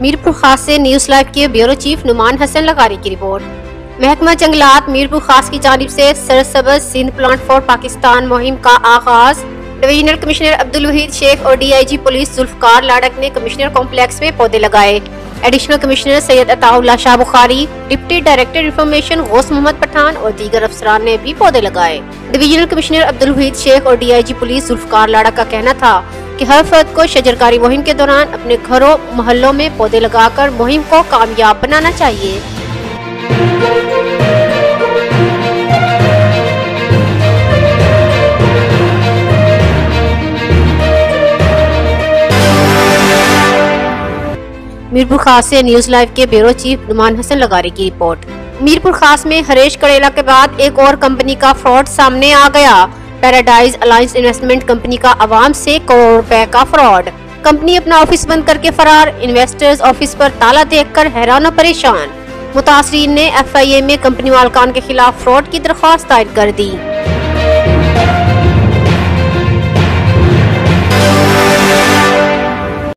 मीरपुर खास से news live के ब्यूरो चीफ नुमान हसन लगारी की रिपोर्ट। महकमा जंगलात मीरपुर खास की जानिब से सरसब्ज़ सिंध प्लांट फॉर पाकिस्तान मुहिम का आगाज। डिविजनल कमिश्नर अब्दुल वहीद शेख और DIG पुलिस जुल्फकार लाड़क ने कमिश्नर कॉम्प्लेक्स में पौधे लगाए। Additional commissioner Syed Ataullah Shah Bukhari, deputy director information Ghous Mohammad Pathan और दीगर अफसरान ने भी पौधे लगाए। डिविजनल कमिश्नर अब्दुल वहीद शेख और DIG पुलिस जुल्फकार लाड़क का कहना था कि हर फर्द को शजरकारी मुहिम के दौरान अपने घरों मोहल्लों में पौधे लगाकर मुहिम को कामयाब बनाना चाहिए। मीरपुर खास से न्यूज़ लाइव के ब्यूरो चीफ नुमान हसन लगारी की रिपोर्ट। मीरपुर खास में हरेश कड़ेला के बाद एक और कंपनी का फ्रॉड सामने आ गया। पैराडाइज अलायंस इन्वेस्टमेंट कंपनी का आवाम से करोड़ रुपए का फ्रॉड। कंपनी अपना ऑफिस बंद करके फरार, इन्वेस्टर्स ऑफिस पर ताला देखकर हैरान और परेशान। मुतासरीन ने FIA में कंपनी मालकान के खिलाफ फ्रॉड की दरख्वास्त दायर कर दी।